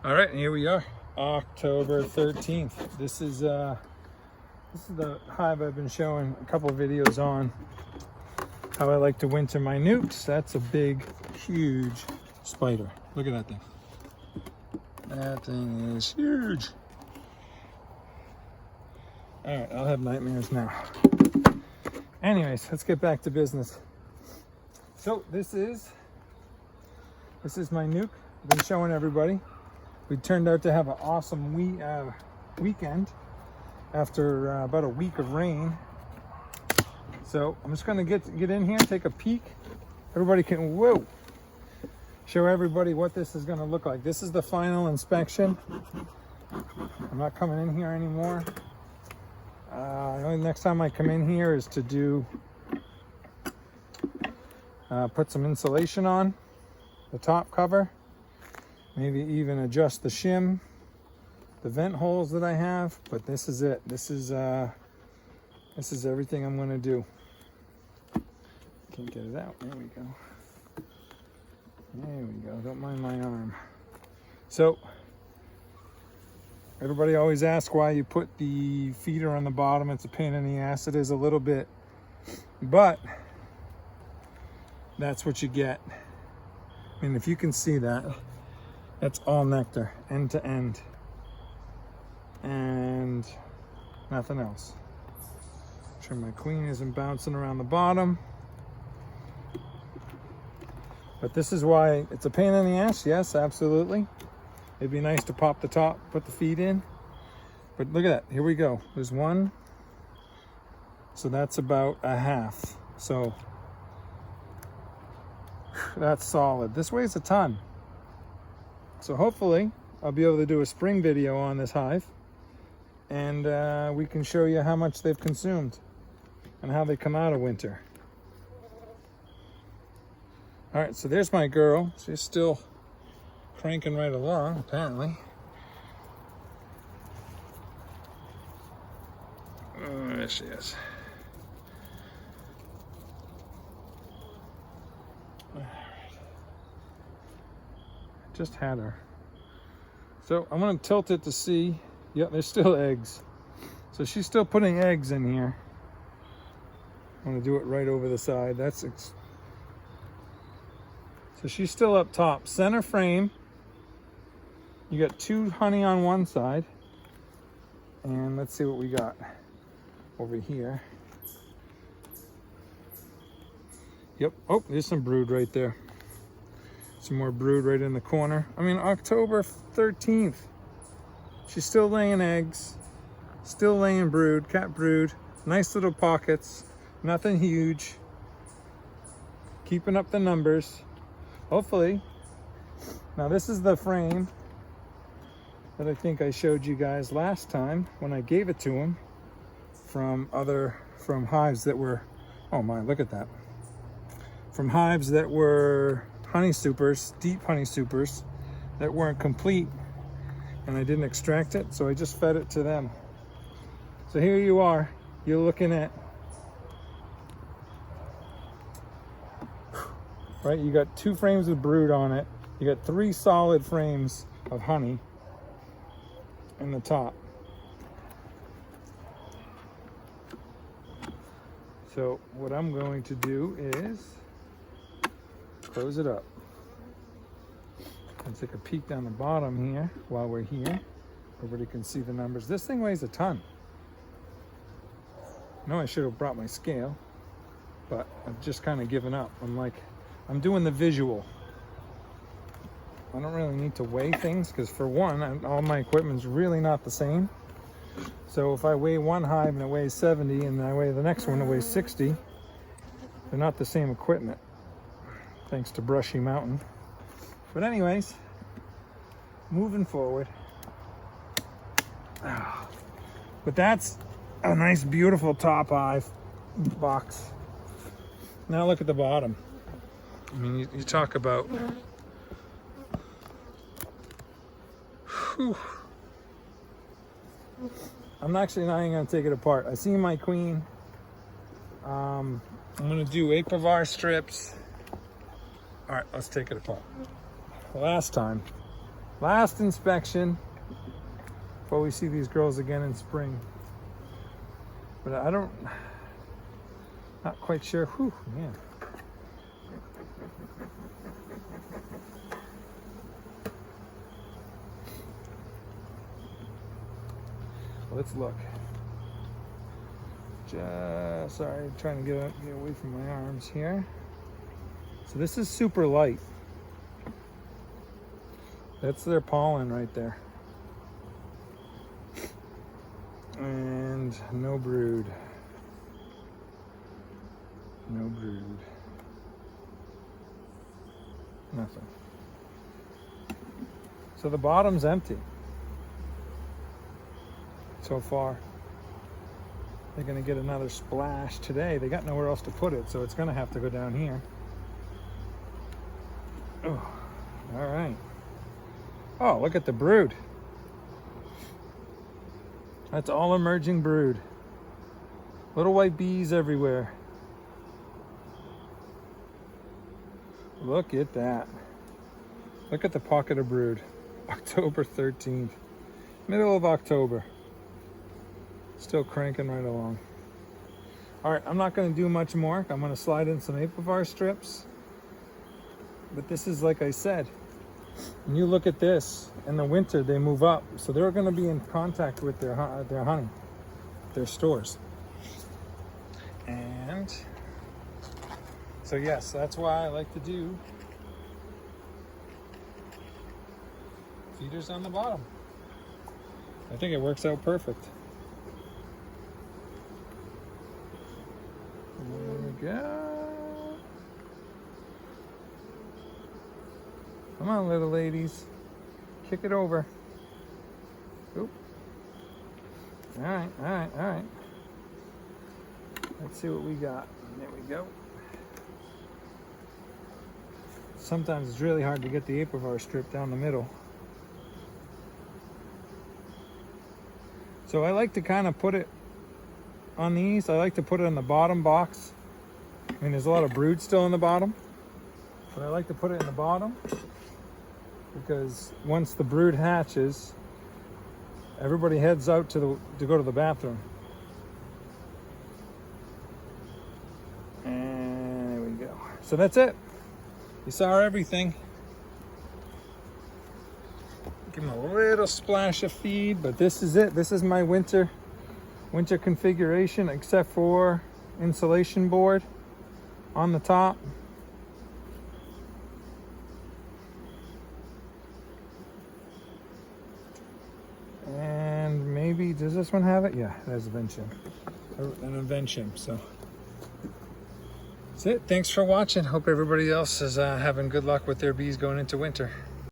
All right, and here we are, October 13th. This is the hive I've been showing a couple of videos on, how I like to winter my nukes. That's a big, huge spider. Look at that thing. That thing is huge. All right, I'll have nightmares now. Anyways, let's get back to business. So this is my nuke. I've been showing everybody. We turned out to have an awesome weekend after about a week of rain. So I'm just gonna get in here, take a peek. Everybody can, show everybody what this is gonna look like. This is the final inspection. I'm not coming in here anymore. The only next time I come in here is to do, put some insulation on the top cover. Maybe even adjust the shim, the vent holes that I have, but this is it. This is everything I'm gonna do. Can't get it out, there we go. There we go, don't mind my arm. So, everybody always asks why you put the feeder on the bottom. It's a pain in the ass. It is a little bit, but that's what you get. I mean, if you can see that, that's all nectar, end to end, and nothing else. Make sure my queen isn't bouncing around the bottom. But this is why it's a pain in the ass. Yes, absolutely. It'd be nice to pop the top, put the feed in. But look at that, here we go. There's one. So that's about a half. So that's solid. This weighs a ton. So hopefully I'll be able to do a spring video on this hive, and we can show you how much they've consumed and how they come out of winter. All right, so there's my girl. She's still cranking right along, apparently. Oh, there she is. Just had her. So I'm gonna tilt it to see. Yep, there's still eggs. So she's still putting eggs in here. I'm gonna do it right over the side. So she's still up top. Center frame. You got 2 honey on one side. And let's see what we got over here. Yep, oh, there's some brood right there. Some more brood right in the corner. I mean, October 13th. She's still laying eggs, still laying brood, cat brood. Nice little pockets, nothing huge. Keeping up the numbers, hopefully. Now this is the frame that I think I showed you guys last time when I gave it to him from hives that were, oh my, look at that. From hives that were honey supers, deep honey supers that weren't complete, and I didn't extract it, so I just fed it to them. So here you are, you're looking at, right, you got 2 frames of brood on it, you got 3 solid frames of honey in the top. So what I'm going to do is close it up. Let's take a peek down the bottom here while we're here. Everybody can see the numbers. This thing weighs a ton. I know I should have brought my scale, but I've just kind of given up. I'm doing the visual. I don't really need to weigh things because, for one, all my equipment's really not the same. So if I weigh one hive and it weighs 70 and I weigh the next one, it weighs 60, they're not the same equipment. Thanks to Brushy Mountain. But anyways, moving forward. But that's a nice, beautiful top hive box. Now look at the bottom. I mean, you talk about, whew. I'm actually not even gonna take it apart. I see my queen. I'm gonna do Apivar strips. All right, let's take it apart. Last time Last inspection before we see these girls again in spring. But not quite sure. Whew, man. Let's look. Sorry, trying to get away from my arms here. So this is super light. That's their pollen right there. And no brood. No brood. Nothing. So the bottom's empty so far. They're going to get another splash today. They got nowhere else to put it, so it's going to have to go down here. Oh, all right. Oh, look at the brood. That's all emerging brood. Little white bees everywhere. Look at that. Look at the pocket of brood. October 13th. Middle of October. Still cranking right along. All right, I'm not going to do much more. I'm going to slide in some apivar strips. But this is, like I said, when you look at this, in the winter they move up. So they're going to be in contact with their honey, their stores. And so yes, that's why I like to do feeders on the bottom. I think it works out perfect. There we go. Come on, little ladies. Kick it over. Oop. All right, all right, all right. Let's see what we got. There we go. Sometimes it's really hard to get the apivar strip down the middle. So I like to kind of put it on these. I like to put it in the bottom box. I mean, there's a lot of brood still in the bottom, but I like to put it in the bottom because once the brood hatches, everybody heads out to go to the bathroom. And there we go. So that's it. You saw everything. Give them a little splash of feed, but this is it. This is my winter configuration, except for insulation board on the top. And maybe, does this one have it? Yeah, it has an invention. So that's it. Thanks for watching. Hope everybody else is having good luck with their bees going into winter.